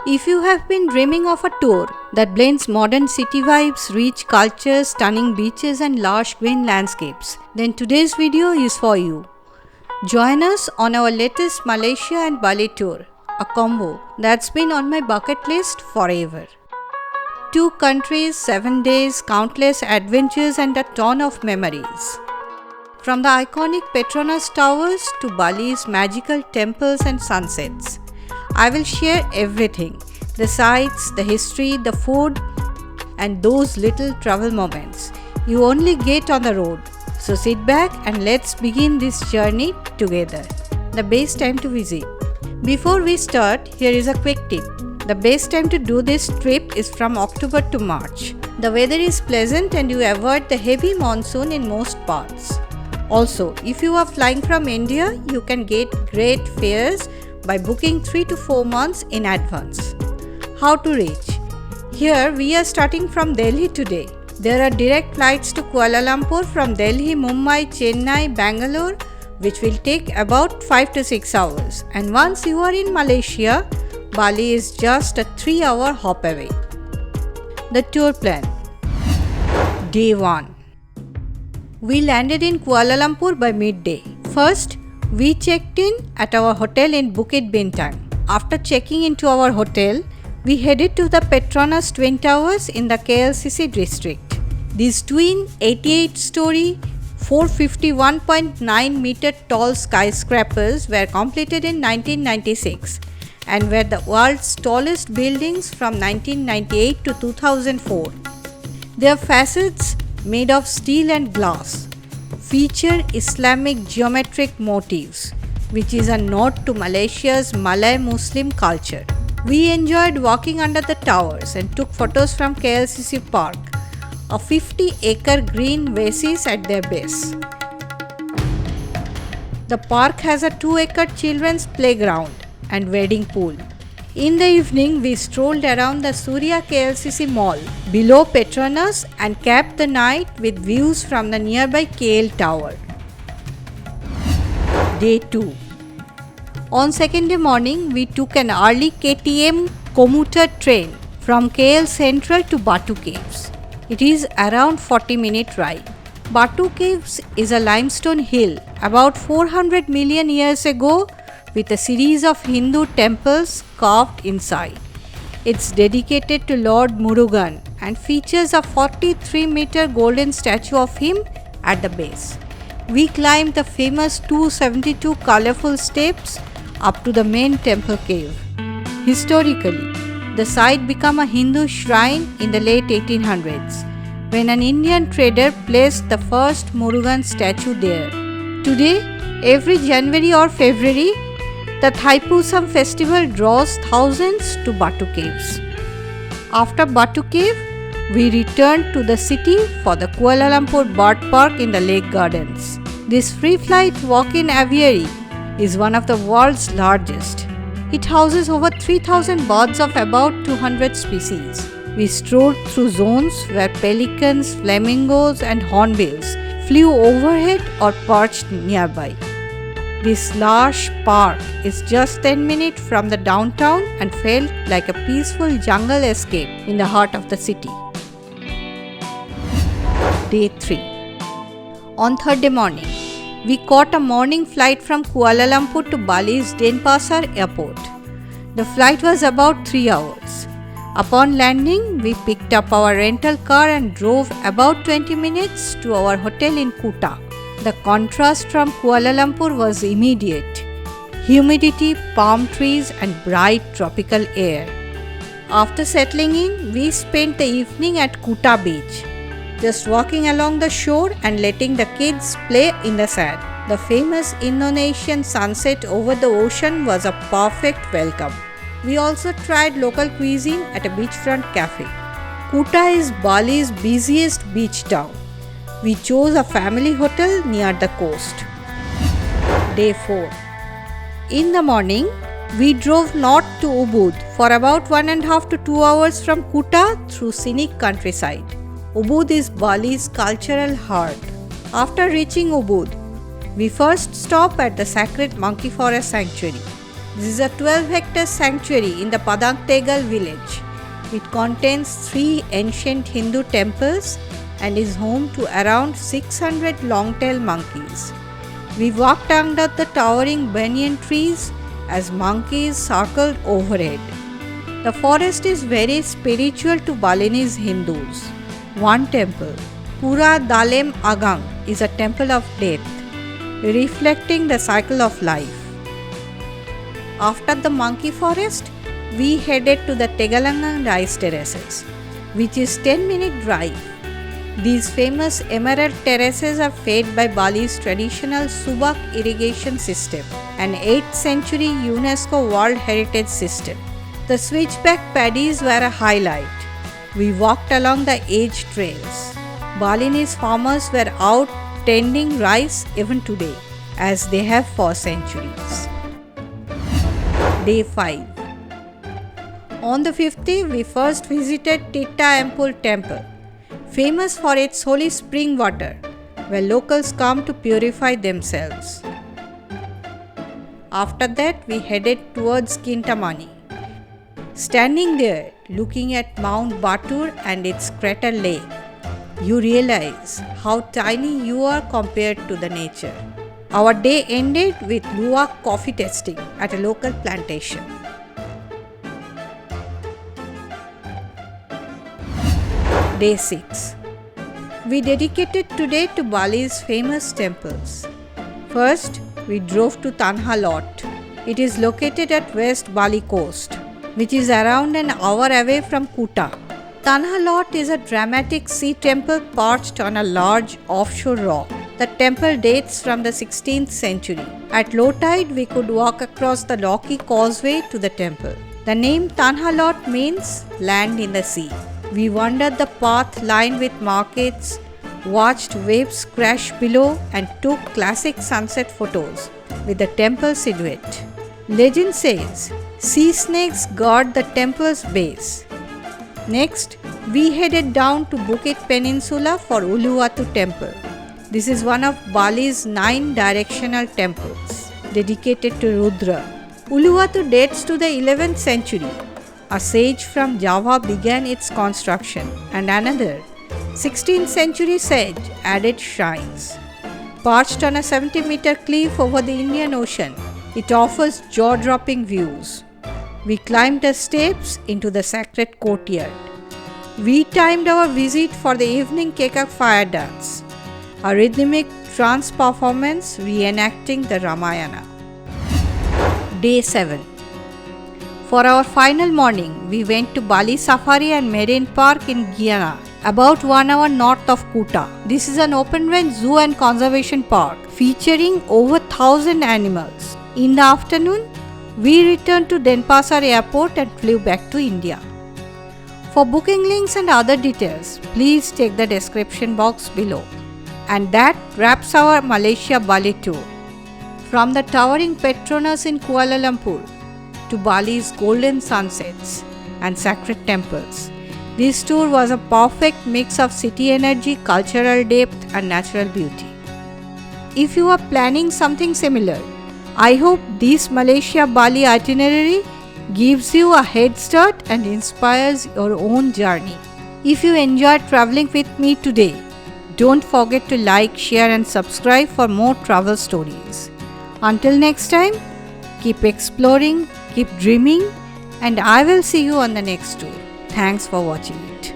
If you have been dreaming of a tour that blends modern city vibes, rich cultures, stunning beaches and lush green landscapes, then today's video is for you. Join us on our latest Malaysia and Bali tour, a combo that's been on my bucket list forever. 2 countries, 7 days, countless adventures and a ton of memories. From the iconic Petronas Towers to Bali's magical temples and sunsets, I will share everything: the sights, the history, the food, and those little travel moments you only get on the road. So sit back and let's begin this journey together. The best time to visit. Before we start, here is a quick tip. The best time to do this trip is from October to March. The weather is pleasant and you avoid the heavy monsoon in most parts. Also, if you are flying from India, you can get great fares by booking 3 to 4 months in advance. How to reach? Here we are starting from Delhi today. There are direct flights to Kuala Lumpur from Delhi, Mumbai, Chennai, Bangalore, which will take about 5 to 6 hours. And once you are in Malaysia, Bali is just a 3-hour hop away. The tour plan. Day 1. We landed in Kuala Lumpur by midday. First, we checked in at our hotel in Bukit Bintang. After checking into our hotel, we headed to the Petronas Twin Towers in the KLCC district. These twin 88-story, 451.9 meter tall skyscrapers were completed in 1996 and were the world's tallest buildings from 1998 to 2004. Their facades, made of steel and glass, feature Islamic geometric motifs, which is a nod to Malaysia's Malay Muslim culture. We enjoyed walking under the towers and took photos from KLCC Park, a 50-acre green oasis at their base. The park has a 2-acre children's playground and wedding pool. In the evening, we strolled around the Surya KLCC Mall below Petronas and capped the night with views from the nearby KL Tower. Day 2. On second day morning, we took an early KTM commuter train from KL Central to Batu Caves. It is around 40-minute ride. Batu Caves is a limestone hill about 400 million years ago with a series of Hindu temples carved inside. It's dedicated to Lord Murugan and features a 43-meter golden statue of him at the base. We climbed the famous 272 colorful steps up to the main temple cave. Historically, the site became a Hindu shrine in the late 1800s when an Indian trader placed the first Murugan statue there. Today, every January or February, the Thaipusam festival draws thousands to Batu Caves. After Batu Cave, we returned to the city for the Kuala Lumpur Bird Park in the Lake Gardens. This free-flight walk-in aviary is one of the world's largest. It houses over 3,000 birds of about 200 species. We strolled through zones where pelicans, flamingos and hornbills flew overhead or perched nearby. This lush park is just 10 minutes from the downtown and felt like a peaceful jungle escape in the heart of the city. Day 3. On third day morning, we caught a morning flight from Kuala Lumpur to Bali's Denpasar airport. The flight was about 3 hours. Upon landing, we picked up our rental car and drove about 20 minutes to our hotel in Kuta. The contrast from Kuala Lumpur was immediate: humidity, palm trees and bright tropical air. After settling in, we spent the evening at Kuta beach, just walking along the shore and letting the kids play in the sand. The famous Indonesian sunset over the ocean was a perfect welcome. We also tried local cuisine at a beachfront cafe. Kuta is Bali's busiest beach town. We chose a family hotel near the coast. Day 4. In the morning, we drove north to Ubud for about 1.5 to 2 hours from Kuta through scenic countryside. Ubud is Bali's cultural heart. After reaching Ubud, we first stopped at the sacred monkey forest sanctuary. This is a 12-hectare sanctuary in the Padang Tegal village. It contains 3 ancient Hindu temples and is home to around 600 long-tailed monkeys. We walked under the towering banyan trees as monkeys circled overhead. The forest is very spiritual to Balinese Hindus. One temple, Pura Dalem Agang, is a temple of death, reflecting the cycle of life. After the monkey forest, we headed to the Tegalangang rice terraces, which is 10-minute drive. These famous emerald terraces are fed by Bali's traditional Subak irrigation system, an 8th century UNESCO World Heritage System. The switchback paddies were a highlight. We walked along the edge trails. Balinese farmers were out tending rice even today, as they have for centuries. Day 5. On the 5th day, we first visited Titta Ampul Temple, famous for its holy spring water, where locals come to purify themselves. After that, we headed towards Kintamani. Standing there, looking at Mount Batur and its crater lake, you realize how tiny you are compared to the nature. Our day ended with luwak coffee tasting at a local plantation. Day 6. We dedicated today to Bali's famous temples. First, we drove to Tanha Lot. It is located at West Bali coast, which is around an hour away from Kuta. Tanha Lot is a dramatic sea temple perched on a large offshore rock. The temple dates from the 16th century. At low tide, we could walk across the rocky causeway to the temple. The name Tanha Lot means land in the sea. We wandered the path lined with markets, watched waves crash below, and took classic sunset photos with the temple silhouette. Legend says sea snakes guard the temple's base. Next, we headed down to Bukit Peninsula for Uluwatu Temple. This is one of Bali's 9 directional temples dedicated to Rudra. Uluwatu dates to the 11th century. A sage from Java began its construction, and another 16th century sage added shrines. Perched on a 70-meter cliff over the Indian Ocean, it offers jaw-dropping views. We climbed the steps into the sacred courtyard. We timed our visit for the evening Kekak fire dance, a rhythmic trance performance reenacting the Ramayana. Day 7. For our final morning, we went to Bali Safari and Marine Park in Guyana, about 1 hour north of Kuta. This is an open-range zoo and conservation park featuring over 1,000 animals. In the afternoon, we returned to Denpasar Airport and flew back to India. For booking links and other details, please check the description box below. And that wraps our Malaysia Bali tour. From the towering Petronas in Kuala Lumpur to Bali's golden sunsets and sacred temples, this tour was a perfect mix of city energy, cultural depth, and natural beauty. If you are planning something similar, I hope this Malaysia Bali itinerary gives you a head start and inspires your own journey. If you enjoyed traveling with me today, don't forget to like, share, and subscribe for more travel stories. Until next time, keep exploring, keep dreaming, and I will see you on the next tour. Thanks for watching it.